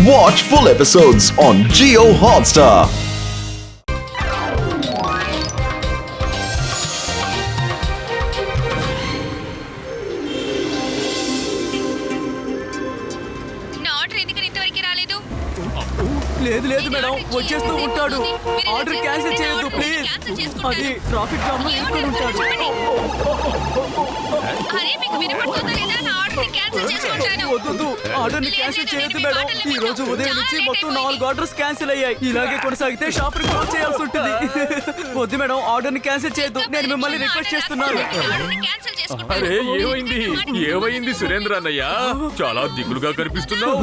Watch full episodes on Jio Hotstar. లేదు లేదు madam, వచ్చేస్తూ ఉంటాడు. ఆర్డర్ క్యాన్సిల్ చేయొద్దు ప్లీజ్. అది ట్రాఫిక్ జామ్ లో ఇక్కడ ఉంటాడు. వద్దు, ఆర్డర్ ని క్యాన్సిల్ చేయొద్దు మేడం. ఈ రోజు ఉదయం నుంచి మొత్తం 4 ఆర్డర్స్ క్యాన్సిల్ అయ్యాయి. ఇలాగే కొనసాగితే షాప్ ని క్లోజ్ చేయాల్సి ఉంటుంది. వద్దు మేడం, ఆర్డర్ ని క్యాన్సిల్ చేయొద్దు. నేను మిమ్మల్ని రిక్వెస్ట్ చేస్తున్నాను. అరే ఏమైంది సురేంద్ర అన్నయ్య, చాలా దిగులుగా కనిపిస్తున్నావు.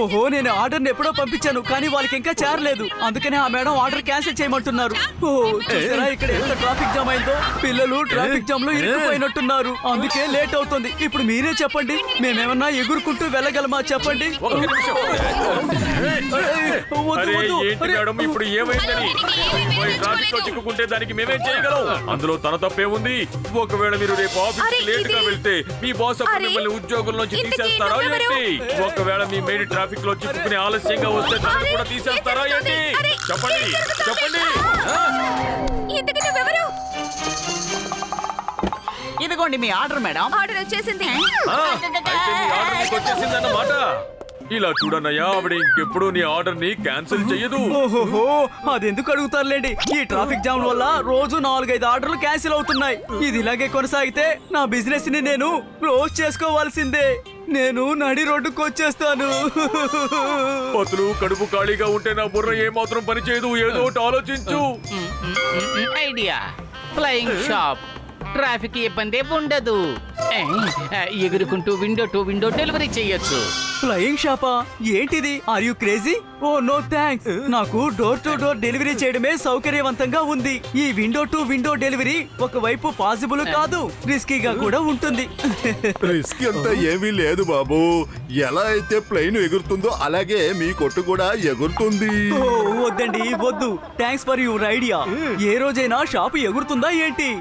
ఓహో, నేను ఆర్డర్ ని ఎప్పుడో పంపించాను, కానీ వాళ్ళకి ఇంకా చేరలేదు. అందుకనే ఆ మేడం ఆర్డర్ క్యాన్సిల్ చేయమంటున్నారు. ఓ చూసారా ఇక్కడ ఎంత ట్రాఫిక్ జామ్ అయిందో. పిల్లలు ట్రాఫిక్ జామ్ లో ఇరుక్కుపోయినట్టున్నారు. అందుకే లేట్ అవుతుంది. ఇప్పుడు మీరే చెప్పండి, మేమేమన్నా ఎగురుకుంటూ వెళ్ళగలమా చెప్పండి. ఇప్పుడు ఏమైందని ట్రాఫిక్ లో చిక్కుకుంటే దానికి మేమేం చేయగలం? అందులో తన తప్పే ఉంది. ఒకవేళ మీరు రేపు ఆఫీస్ లేట్ గా వెళ్తే మీ బాస్ అప్పుడు మిమ్మల్ని ఉద్యోగం నుంచి తీసేస్తారా ఏంటి? ఒకవేళ మీ మెయిన్ ట్రాఫిక్ లో చిక్కుకుని ఆలస్యంగా వస్తే దాన్ని కూడా తీసేస్తారా ఏంటి? చెప్పండి చెప్పండి. ఇదిగోండి మీ ఆర్డర్ మేడం. ఆర్డర్ వచ్చేసింది. అన్నమాట. ఇలా చూడన్నయ్యా, ఆవిడ ఇంకెప్పుడు నీ ఆర్డర్ ని క్యాన్సిల్ చెయ్యదు. ఓహో, అదెందుకు అడుగుతారులేండి. ఈ ట్రాఫిక్ జామ్ వల్ల రోజు 4-5 ఆర్డర్లు క్యాన్సిల్ అవుతున్నాయి. ఇది ఇలాగే కొనసాగితే నా బిజినెస్ ని నేను క్లోజ్ చేసుకోవాల్సిందే. నేను నడి రోడ్డుకు వచ్చేస్తాను. పతులు కడుపు ఖాళీగా ఉంటే నా బుర్ర ఏమాత్రం పని చేయదు. ఏదో ఒకటి ఆలోచించు. Idea, flying shop. ట్రాఫిక్ ఇబ్బంది ఉండదు. ఎగురుకుంటూ విండో టు విండో డెలివరీ చేయొచ్చు. ఫ్లయింగ్ షాపా? ఏంటిది? Are you crazy? Oh no thanks. నాకు డోర్ టు డోర్ డెలివరీ చేయడమే సౌకర్యవంతంగా ఉంది. ఈ విండో టు విండో డెలివరీ ఒకవైపు పాసిబుల్ కాదు, రిస్కీగా కూడా ఉంటుంది. రిస్క్ అంతా ఏమీ లేదు బాబు. ఎలా అయితే ప్లేన్ ఎగురుతుందో అలాగే మీ కొట్టు కూడా ఎగురుతుంది. ఓ వద్దండి, వద్దు. Thanks for your idea. ఏ రోజైనా షాపు ఎగురుతుందా ఏంటి?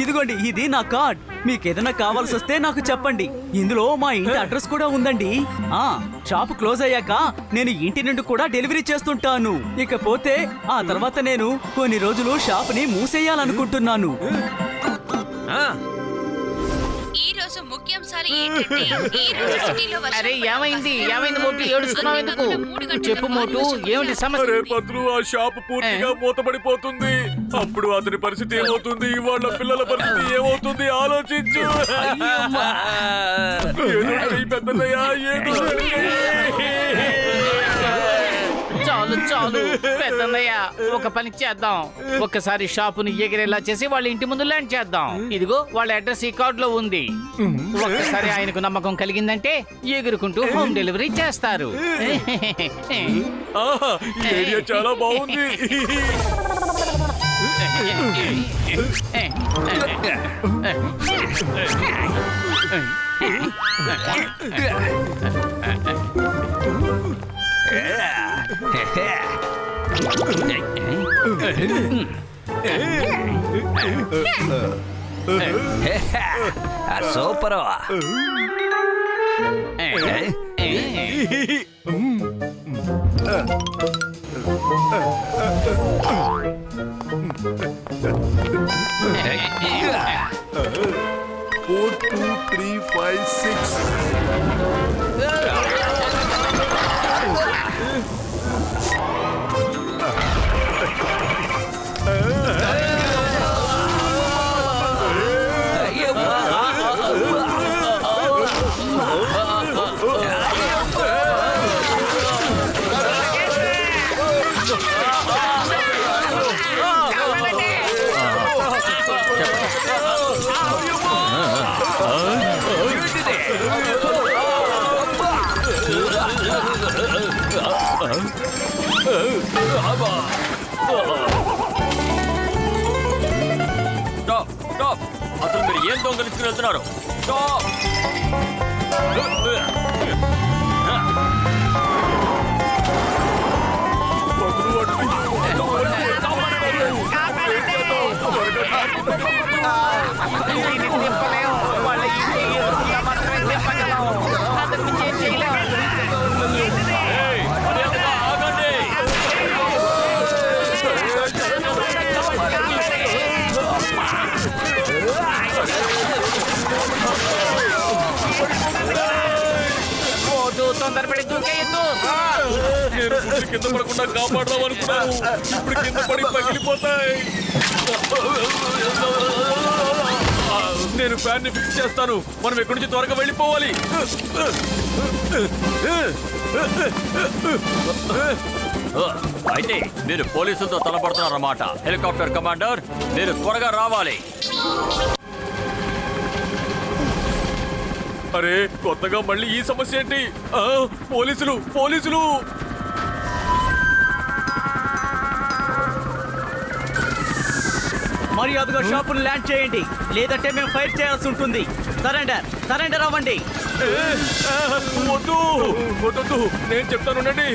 ఇదిగోండి, ఇది నా కార్డ్. మీకేదైనా కావాల్సి వస్తే నాకు చెప్పండి. ఇందులో మా ఇంటి అడ్రస్ కూడా ఉందండి. షాప్ క్లోజ్ అయ్యాక నేను ఇంటి నుండి కూడా డెలివరీ చేస్తుంటాను. ఇకపోతే ఆ తర్వాత నేను కొన్ని రోజులు షాప్ ని మూసేయాలనుకుంటున్నాను. అరే ఏమైంది మోటు? ఏడుస్తున్నావు ఎందుకు? చెప్పు మోటు, ఏమిటి సమస్య? రేపొద్దు ఆ షాప్ పూర్తిగా మూతపడిపోతుంది. అప్పుడు అతని పరిస్థితి ఏమవుతుంది? వాళ్ళ పిల్లల పరిస్థితి ఏమవుతుంది? ఆలోచించు. పెద్దయ్యా, చాలు పెద్దన్నయ్య, ఒక పని చేద్దాం. ఒక్కసారి షాపుని ఎగిరేలా చేసి వాళ్ళ ఇంటి ముందు ల్యాండ్ చేద్దాం. ఇదిగో వాళ్ళ అడ్రస్ ఈ కార్డ్ లో ఉంది. ఒక్కసారి ఆయనకు నమ్మకం కలిగిందంటే ఎగురుకుంటూ హోమ్ డెలివరీ చేస్తారు. ఐడియా చాలా బాగుంది. సూపర్. Four, 2, 3, 5, 6. అసలు మీరు ఏం దొంగలించుకుని వెళ్తున్నారు? తొందరపడి దూకేయద్దు. నేను గుడ్లు కింద పడకుండా కాపాడదాం అనుకున్నాను. ఇప్పుడు కింద పడి పగిలిపోతాయి. నేను ఫ్యాన్ ని ఫిక్స్ చేస్తాను. మనం ఎక్కడి నుంచి త్వరగా వెళ్ళిపోవాలి. అయితే మీరు పోలీసులతో తలపడుతున్నారన్నమాట. హెలికాప్టర్ కమాండర్, మీరు త్వరగా రావాలి. అరే కొత్తగా మళ్ళీ ఈ సమస్య ఏంటి? పోలీసులు పోలీసులు మర్యాదగా షాపును ల్యాండ్ చేయండి, లేదంటే మేము ఫైట్ చేయాల్సి ఉంటుంది. సరెండర్ సరెండర్ అవ్వండి. వద్దు వద్దు, నేను చెప్తాను ఉండండి.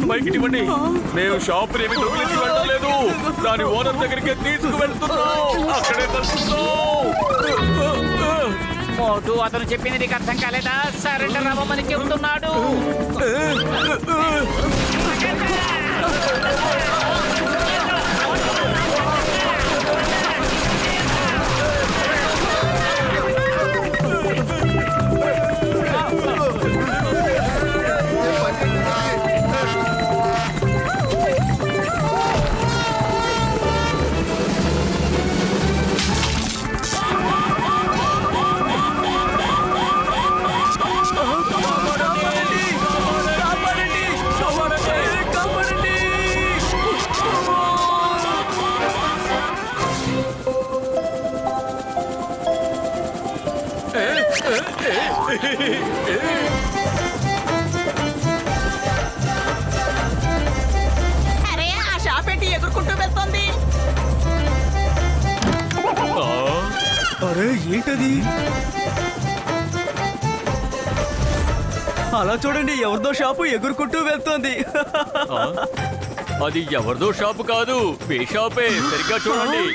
మైక్ ఇవ్వండి. మేము షాప్ ఏమి దొంగిలించి వెళ్ళలేదు, దాని ఓనర్ దగ్గరికి తీసుకువెళ్తున్నాం. అక్కడే కలుస్తున్నాం. మోటు, అతను చెప్పింది నీకు అర్థం కాలేదా? సరెండర్ అవ్వమని చెబుతున్నాడు. అరే ఆ షాప్ ఏంటి ఎగురుకుంటూ వెళ్తుంది? అరే ఏంటది? అలా చూడండి, ఎవరిదో షాపు ఎగురుకుంటూ వెళ్తోంది. అది ఎవరిదో షాపు కాదు, మీ షాపే. సరిగ్గా చూడండి.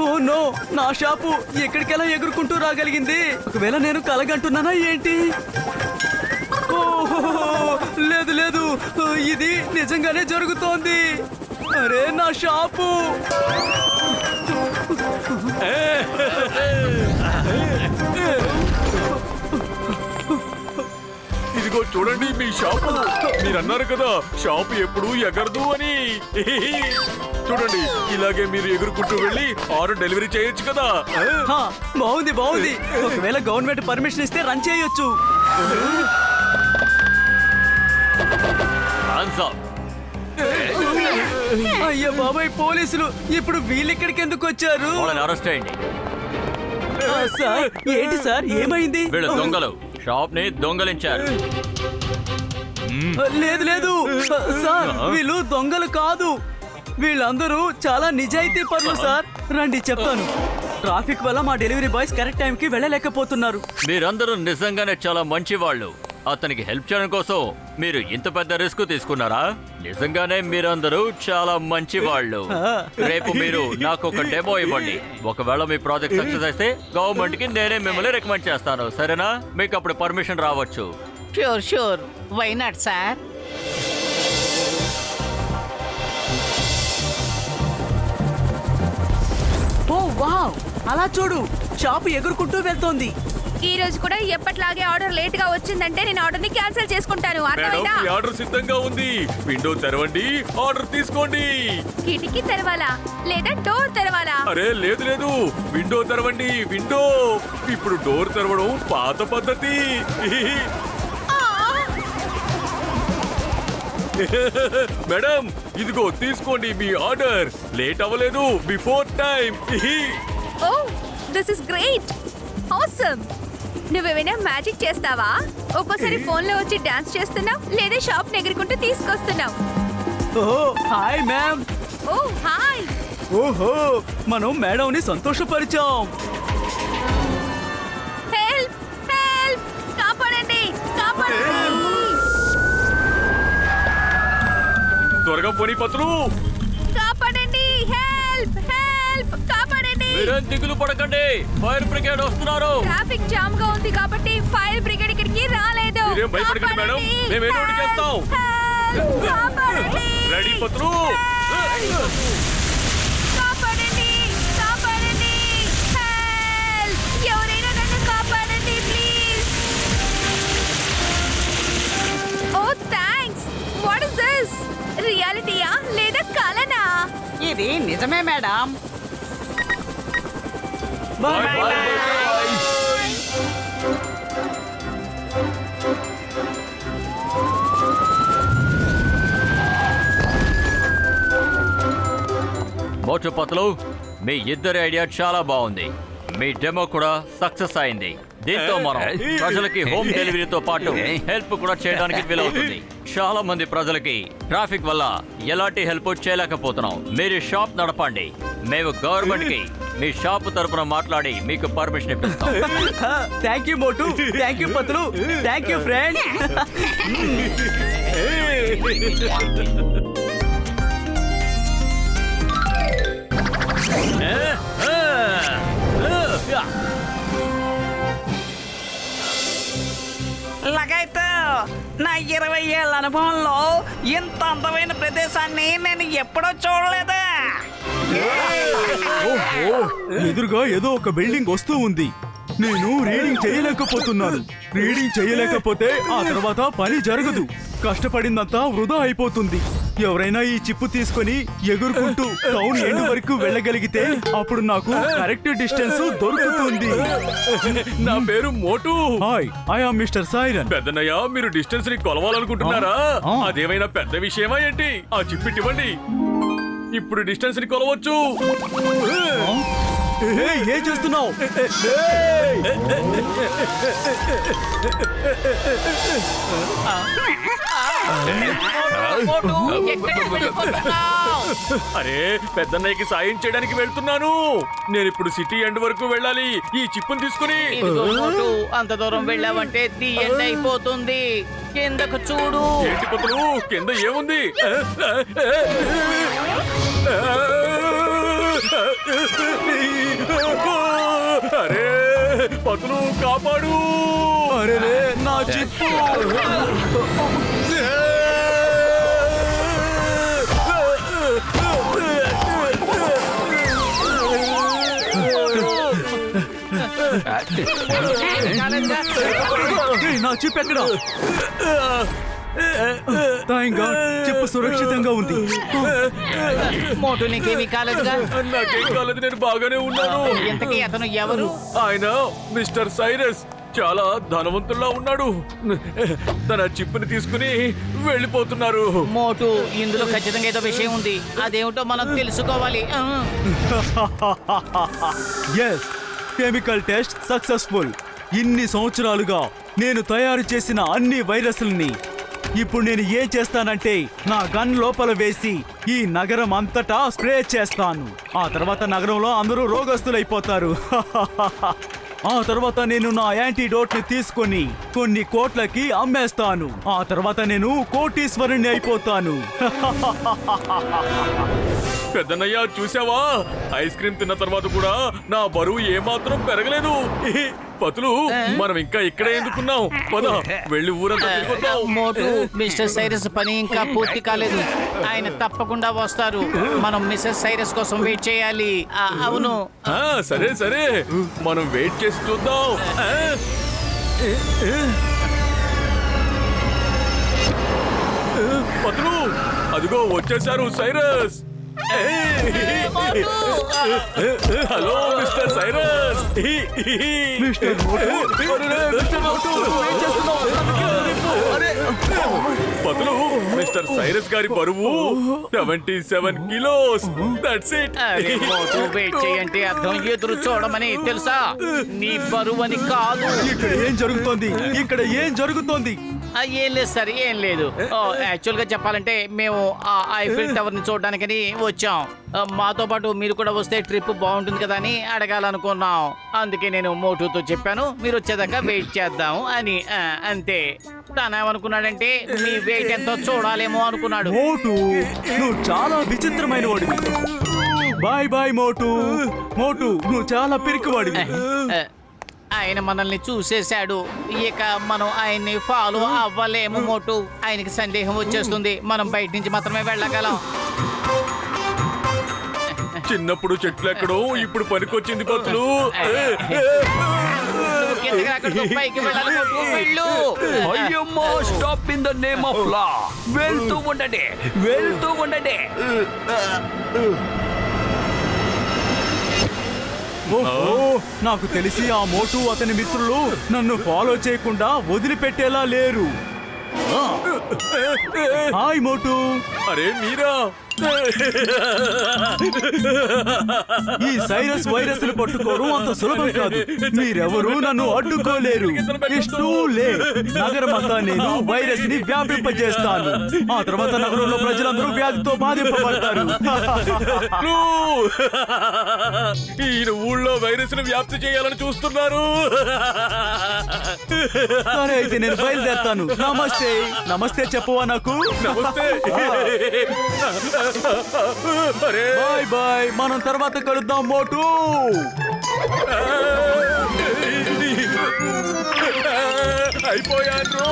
ఓ నో, నా షాపు ఎక్కడికెలా ఎగురుకుంటూ రాగలిగింది? ఒకవేళ నేను కలగంటున్నానా ఏంటి? ఓహో, లేదు లేదు, ఇది నిజంగానే జరుగుతోంది. అరే నా షాపు! ఇదిగో చూడండి మీ షాపు. మీరు అన్నారు కదా షాపు ఎప్పుడు ఎగరదు అని. చూడండి, ఇలాగే మీరు ఎగురుకుంటూ వెళ్ళి ఆర్డర్ డెలివరీ చేయొచ్చు కదా. హా, బాగుంది బాగుంది. ఒకవేళ గవర్నమెంట్ పర్మిషన్ ఇస్తే రన్ చేయొచ్చు. Hands up. అయ్యో బాబాయ్, పోలీసులు! ఇప్పుడు వీళ్ళిక్కడికి ఎందుకు వచ్చారు? వాళ్ళని అరెస్ట్ చేయండి. సార్, ఏంటి సార్, ఏమైంది? వీళ్ళు దొంగలు, షాప్ ని దొంగలించారు. లేదు లేదు సార్, వీళ్ళు దొంగలు కాదు. వీళ్ళందరూ చాలా నిజాయితీ పరులు సార్. రండి చెప్తాను. ట్రాఫిక్ వల్ల మా డెలివరీ బాయ్స్ కరెక్ట్ టైంకి వెళ్ళలేకపోతున్నారు. మీరందరూ నిజంగానే చాలా మంచి వాళ్ళు. అతనికి హెల్ప్ చేయడం కోసం మీరు ఇంత పెద్ద రిస్క్ తీసుకున్నారా? నిజంగానే మీరందరూ చాలా మంచి వాళ్ళు. రేపు మీరు నాకు ఒక డెమో ఇవ్వండి. ఒకవేళ మీ ప్రాజెక్ట్ సక్సెస్ అయితే గవర్నమెంట్ కి నేనే మిమ్మల్ని రికమెండ్ చేస్తాను. సరేనా? మీకు అప్పుడు పర్మిషన్ రావచ్చు. Sure sure, why not sir? Oh wow, అలా చూడు, షాపు ఎగురుకుంటూ వెళ్తోంది. ఈ రోజు కూడా ఎప్పట్లాగే ఆర్డర్ లేట్ గా వచ్చిందంటే నేను ఆర్డర్ ని క్యాన్సిల్ చేసుకుంటాను. మేడం, అర్థమైందా? ఈ ఆర్డర్ సిద్ధంగా ఉంది. విండో తెరవండి, ఆర్డర్ తీసుకోండి. కిటికీ తెరవాలా లేదా డోర్ తెరవాలా? అరే లేదు లేదు, విండో తెరవండి. విండో. ఇప్పుడు డోర్ తెరవడం పాత పద్ధతి. మేడం, ఇదిగో తీసుకోండి మీ ఆర్డర్. లేట్ అవ్వలేదు, before time. Oh, this is great, awesome. నువ్వేమైనా మ్యాజిక్ చేస్తావా? ఒక్కోసారి ఫోన్ లో వచ్చి డాన్స్ చేస్తున్నావు, లేదా షాప్ ఎగురుకుంటూ తీసుకొస్తున్నావు. ఓ హాయ్ మ్యామ్. ఓ హాయ్. ఓహో, మనం మేడంని సంతోషపరిచాం. హెల్ప్ హెల్ప్, కాపాడండి కాపాడండి. త్వరగా పోనీ పత్రులు. కాపాడండి, హెల్ప్ హెల్ప్, కాపాడండి. మీరేం దిగులు పడకండి, ఫైర్ బ్రిగేడ్ వస్తున్నారు. ట్రాఫిక్ జామ్ గా ఉంది కాబట్టి ఫైర్ బ్రిగేడ్ ఇక్కడికి రాలేదు. మీరేం భయపడకండి మేడం, మేము ఏదో ఒకటి చేస్తాం. కాపాడండి. రెడీ పత్రులు. కాపాడండి. చెప్పేది నిజమే మేడం. మోటు పత్లు, మీ ఇద్దరి ఐడియా చాలా బాగుంది. మీ డెమో కూడా సక్సెస్ అయింది. దీంతో మనం ప్రజలకి హోమ్ డెలివరీతో పాటు హెల్ప్ కూడా చేయడానికి వీలవుతుంది. చాలా మంది ప్రజలకి ట్రాఫిక్ వల్ల ఎలాంటి హెల్ప్ చేయలేకపోతున్నాం. మీరు షాప్ నడపండి, మేము గవర్నమెంట్ కి మీ షాప్ తరపున మాట్లాడి మీకు పర్మిషన్ ఇప్పిస్తాం. Thank you Motu, thank you Patlu, thank you friend. లగైతే నా 20 ఏళ్ళ అనుభవంలో ఇంత అందమైన ప్రదేశాన్ని నేను ఎప్పుడూ చూడలేదా. ఎదురుగా ఏదో ఒక బిల్డింగ్ వస్తూ ఉంది. నేను రీడింగ్ చేయలేకపోతున్నాను. రీడింగ్ చేయలేకపోతే ఆ తర్వాత పని జరగదు. కష్టపడిందంతా వృధా అయిపోతుంది. ఎవరైనా ఈ చిప్పు తీసుకొని ఎగురుకుంటూ టౌన్ ఎండ్ వరకు వెళ్ళగలిగితే అప్పుడు నాకు కరెక్ట్ డిస్టెన్స్ దొరుకుతుంది. నా పేరు Motu. Hi, I am mister Siren. పెద్దన్నయ్య, మీరు డిస్టెన్స్ ని కొలవాలనుకుంటున్నారా? ఆ. అదేమైనా పెద్ద విషయమా ఏంటి? ఆ చిప్పివ్వండి, ఇప్పుడు డిస్టెన్స్ ని కొలవచ్చు. ఏం చేస్తున్నావు? మోటు, ఎక్కడికి వెళ్ళిపోతున్నావ్? అరే, పెద్దన్నయ్యకి సాయం చేయడానికి వెళ్తున్నాను. నేను ఇప్పుడు సిటీ ఎండ్ వరకు వెళ్ళాలి. ఈ చిప్పుని తీసుకుని. ఇదిగో మోటు, అంత దూరం వెళ్ళావంటే ది ఎండ్ అయిపోతుంది. కిందకు చూడు. ఏంటి పతులు, కింద ఏముంది? అరే పతులు, కాపాడు. అరే నా చిప్పు. నా చిప్ ఎక్కడ? థాంక్ గాడ్, చిప్పు సురక్షితంగా ఉంది. మోటు, నీకేమీ కాలేదుగా? నాకేం కాలేదు, నేను బాగానే ఉన్నాను. ఇంతకీ అతను ఎవరు? ఆయన మిస్టర్ సైరస్. చాలా ధనవంతుల్లా ఉన్నాడు. తన చిప్పుని తీసుకుని వెళ్ళిపోతున్నారు. మోటు, ఇందులో ఖచ్చితంగా ఏదో విషయం ఉంది. అదేమిటో మనం తెలుసుకోవాలి. Yes, chemical test successful. ఇన్ని సంవత్సరాలుగా నేను తయారు చేసిన అన్ని వైరస్లని ఇప్పుడు నేను ఏం చేస్తానంటే నా గన్ లోపల వేసి ఈ నగరం అంతటా స్ప్రే చేస్తాను. ఆ తర్వాత నగరంలో అందరూ రోగస్తులైపోతారు. ఆ తర్వాత నేను నా యాంటీడోట్ ని తీసుకొని కొన్ని కోట్లకి అమ్మేస్తాను. ఆ తర్వాత నేను కోటీశ్వరుణ్ణి అయిపోతాను. పెద్దన్నయ్య, చూసావా? ఐస్ క్రీమ్ తిన్న తర్వాత కూడా నా బరువు ఏమాత్రం పెరగలేదు. పతులు, మనం ఇంకా ఇక్కడే ఎందుకున్నాం? పద, వెళ్ళి ఊరంతా తిరుగుతాం. మోటు, మిస్టర్ సైరస్ పని ఇంకా పూర్తి కాలేదు. ఆయన తప్పకుండా వస్తారు. మనం మిస్టర్ సైరస్ కోసం వెయిట్ చేయాలి. అవును. సరే సరే, మనం వెయిట్ చేసి చూద్దాం. పతులు, అదిగో వచ్చేసారు Cyrus. Hello mister Cyrus. Mister Motu, Patlu, mister Cyrus గారి బరువు 77 కిలోస్. That's it. అరే మోటు, వెయిట్ చేయంటే అర్థం ఎదురు చూడమని తెలుసా? నీ బరువని కాదు. ఇక్కడ ఏం జరుగుతోంది? ఇక్కడ ఏం జరుగుతోంది? ఏం లేదు సార్, ఏం లేదు. యాక్చువల్ గా చెప్పాలంటే మేము ఆ ఐఫిల్ టవర్ ని చూడడానికని వచ్చాం. మాతో పాటు మీరు కూడా వస్తే ట్రిప్ బాగుంటుంది కదా అని అడగాలనుకున్నాం. అందుకే నేను మోటుతో చెప్పాను మీరు వచ్చేదాకా వెయిట్ చేద్దాం అని. అంతే. తనేమనుకున్నాడంటే మీ వెయిట్ ఎంతో చూడాలేమో అనుకున్నాడు. మోటు, నువ్వు చాలా విచిత్రమైన వాడివి. బాయ్ బాయ్ మోటు. మోటు, నువ్వు చాలా పిరికివాడివి. ఆయన మనల్ని చూసేశాడు. ఇక మనం ఆయన్ని ఫాలో అవ్వలేము మోటు. ఆయనకి సందేహం వచ్చేస్తుంది. మనం బయట నుంచి మాత్రమే వెళ్ళగలం. చిన్నప్పుడు చెట్లు ఎక్కడో, ఇప్పుడు పనికొచ్చింది పతులు. నువ్వు కిందకి రాకూడదు, పైకి వెళ్ళాలి మోటు. వెళ్ళు. అయ్యమ్మో, stop in the name of law. వెళ్తూ ఉండండి, వెళ్తూ ఉండండి. ఓహో, నాకు తెలిసి ఆ మోటు అతని మిత్రులు నన్ను ఫాలో చేయకుండా వదిలిపెట్టేలా లేరు. హాయ్ మోటు. అరే మీరా? ఈ సైరస్ వైరస్ ని పట్టుకోవడం అంత సులభం కాదు. మీరెవరూ నన్ను అడ్డుకోలేరు. నగరం అంతా నేను వైరస్ ని వ్యాపింపజేస్తాను. ఆ తర్వాత నగరంలో ప్రజలందరూ వ్యాధితో బాధింపబడతారు. ఈయన ఊళ్ళో వైరస్ ను వ్యాప్తి చేయాలని చూస్తున్నారు. సరే అయితే నేను బయలుదేరుతాను. నమస్తే. నమస్తే చెప్పవా నాకు? నమస్తే. అరే బాయ్ బాయ్, మనం తర్వాత కలుద్దాం మోటు. అయిపోయాను.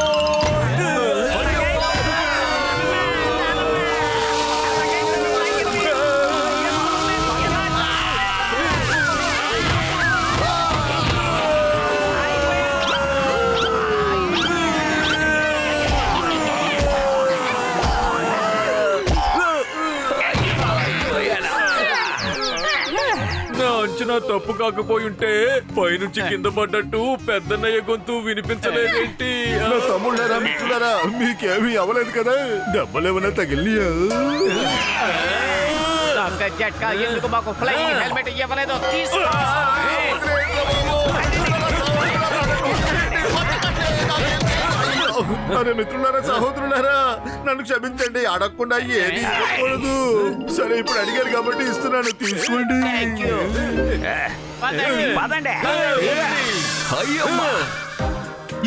అంచనా తప్పు కాకపోయి ఉంటే పైనుంచి కింద పడ్డట్టు పెద్దన్నయ్య గొంతు వినిపించలేదేంటి? నా తమ్ముళ్ళారా మిత్రులారా, మీకేమీ అవ్వలేదు కదా? దెబ్బలేమన్నా తగిలియా? డాక్టర్ జట్కా ఎందుకు మాకు ఫ్లైయింగ్ హెల్మెట్ ఇవ్వలేదో తీసుకో. అరే మిత్రులారా, సహోదరులారా, నన్ను క్షమించండి. అడగకుండా ఏది ఇవ్వకూడదు. సరే ఇప్పుడు అడిగారు కాబట్టి ఇస్తున్నాను, తీసుకోండి. Thank you. పదండి.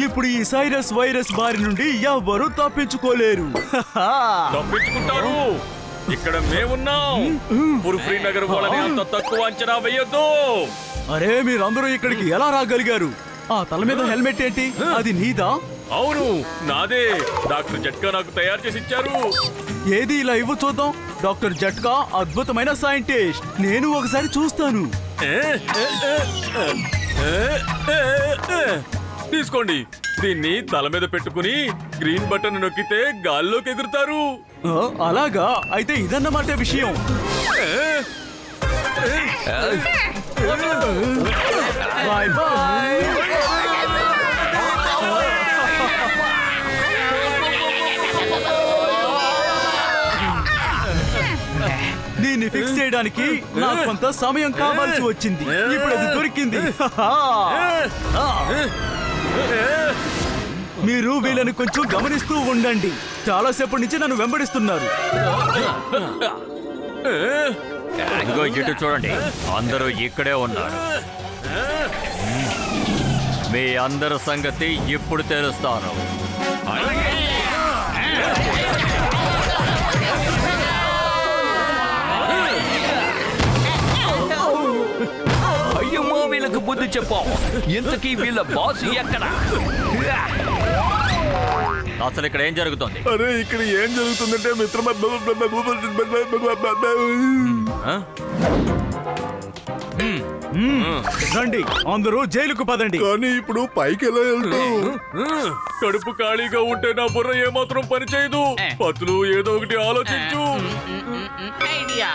ఇప్పుడు ఈ సైరస్ వైరస్ బారి నుండి ఎవ్వరూ తప్పించుకోలేరు. తప్పించుకుంటారు. ఇక్కడ మేమున్నాం. పుర్ఫ్రీ నగర్ వాళ్ళని అంత తక్కువ అంచనా వేయొద్దు. అరే మీరందరూ ఇక్కడికి ఎలా రాగలిగారు? ఆ తల మీద హెల్మెట్ ఏంటి? అది నీదా? అవును నాదే. డాక్టర్ జట్కా నాకు తయారు చేసి ఇచ్చారు. ఏది ఇలా ఇవ్వు చూద్దాం. డాక్టర్ జట్కా అద్భుతమైన సైంటిస్ట్. నేను ఒకసారి చూస్తాను. తీసుకోండి. దీన్ని తల మీద పెట్టుకుని గ్రీన్ బటన్ నొక్కితే గాల్లోకి ఎగురుతారు. అలాగా? అయితే ఇదన్నమాట విషయం. Bye bye. దీన్ని ఫిక్స్ చేయడానికి నాకు కొంత సమయం కావాల్సి వచ్చింది. ఇప్పుడు అది దొరికింది. మీరు వీళ్ళని కొంచెం గమనిస్తూ ఉండండి. చాలాసేపటి నుంచి నన్ను వెంబడిస్తున్నారు. ఇదిగో ఇటు చూడండి, అందరూ ఇక్కడే ఉన్నారు. మీ అందరి సంగతి ఇప్పుడు తెలుస్తాను. అయ్యమ్మో, వీళ్ళకు బుద్ధి చెప్పాం. ఇంతకీ వీళ్ళ బాస్ ఎక్కడ? అసలు ఇక్కడ ఏం జరుగుతుంది? అరే ఇక్కడ ఏం జరుగుతుందంటే మిత్రమా, రండి, అందరూ జైలుకు పదండి. కానీ ఇప్పుడు పైకి ఎలా వెళ్తాం? కడుపు ఖాళీగా ఉంటే నా బుర్ర ఏమాత్రం పని చేయదు. పతులు ఏదో ఒకటి ఆలోచించు. ఐడియా.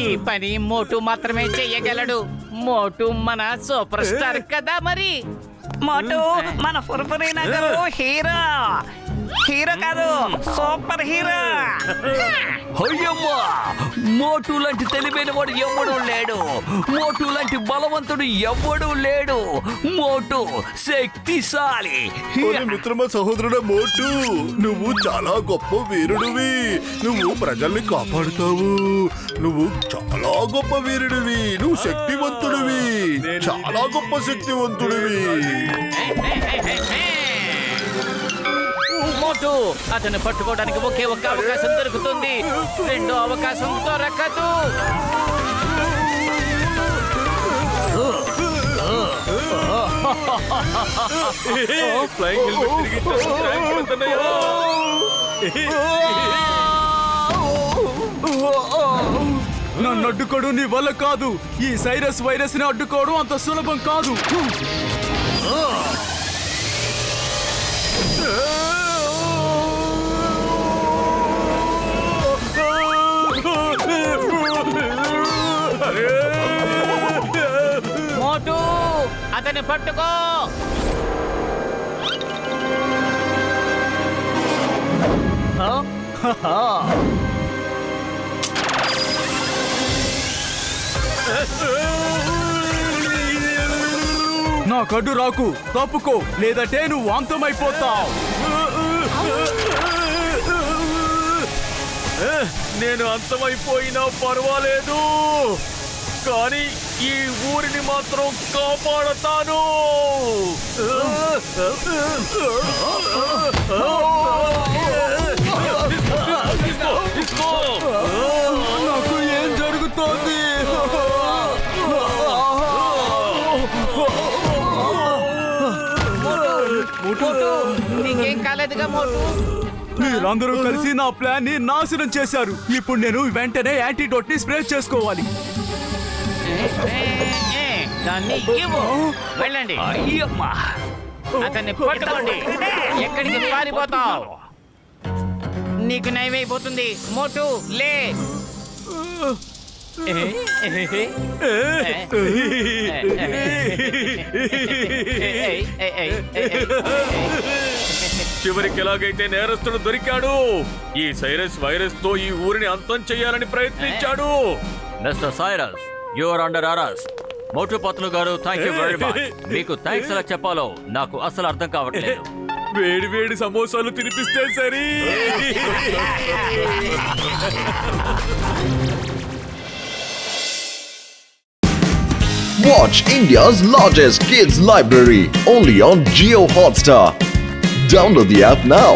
ఈ పని మోటు మాత్రమే చెయ్యగలడు. మోటు మన సూపర్ స్టార్ కదా మరి. మోటు మన పుర్ఫురీ నగర్ హీరో. హీరో కాదు, సూపర్ హీరో. అయ్యమ్మా, మోటు లాంటి తెలివైన వాడు ఎవ్వడూ లేడు. మోటు లాంటి బలవంతుడు ఎవ్వడూ లేడు. మోటు శక్తిశాలి. ఒరే మిత్రమా, సహోదరుడా మోటు, నువ్వు చాలా గొప్ప వీరుడివి. నువ్వు ప్రజల్ని కాపాడుతావు. నువ్వు చాలా గొప్ప వీరుడివి. నువ్వు శక్తివంతుడివి, చాలా గొప్ప శక్తివంతుడివి. మోటు అతను పట్టుకోవడానికి ఒకే ఒక్క అవకాశం దొరుకుతుంది. రెండో అవకాశం దొరకదు. ఫ్లైయింగ్ హెల్మెట్ తిరిగి ఇచ్చారు. థాంక్స్ పెద్దన్నయ్య. నన్ను అడ్డుకోవడం నీ వల్ల కాదు. ఈ సైరస్ వైరస్ ని అడ్డుకోవడం అంత సులభం కాదు. అతన్ని పట్టుకో. నా కడ్డు రాకు, తప్పుకో, లేదంటే నువ్వు వాంతమైపోతావు. నేను అంతమైపోయినా పర్వాలేదు, కానీ ఈ ఊరిని మాత్రం కాపాడతాను. నాకు ఏం జరుగుతోంది? నీకేం కాలేదుగా మోటు? మీరందరూ కలిసి నా ప్లాన్ ని నాశనం చేశారు. ఇప్పుడు నేను వెంటనే యాంటీడోట్ ని స్ప్రే చేసుకోవాలి. దాన్ని ఇవ్వు. వెళ్ళండి. అయ్యమ్మా. అతన్ని పట్టుకోండి. ఎక్కడికి పారిపోతావు? నీకు నయమైపోతుంది. మోటు లే. చివరికి ఎలాగైతే నేరస్తుడు దొరికాడు. ఈ సైరస్ వైరస్ తో ఈ ఊరిని అంతం చేయాలని ప్రయత్నించాడు. Mister Cyrus, you are under arrest. Motu Patlu గారు, థ్యాంక్ యూ వెరీ మచ్. మీకు థ్యాంక్స్ ఎలా చెప్పాలో నాకు అసలు అర్థం కావట్లేదు. వేడి వేడి సమోసాలు తినిపిస్తే సరి. Watch India's largest kids library only on Jio Hotstar. Download the app now.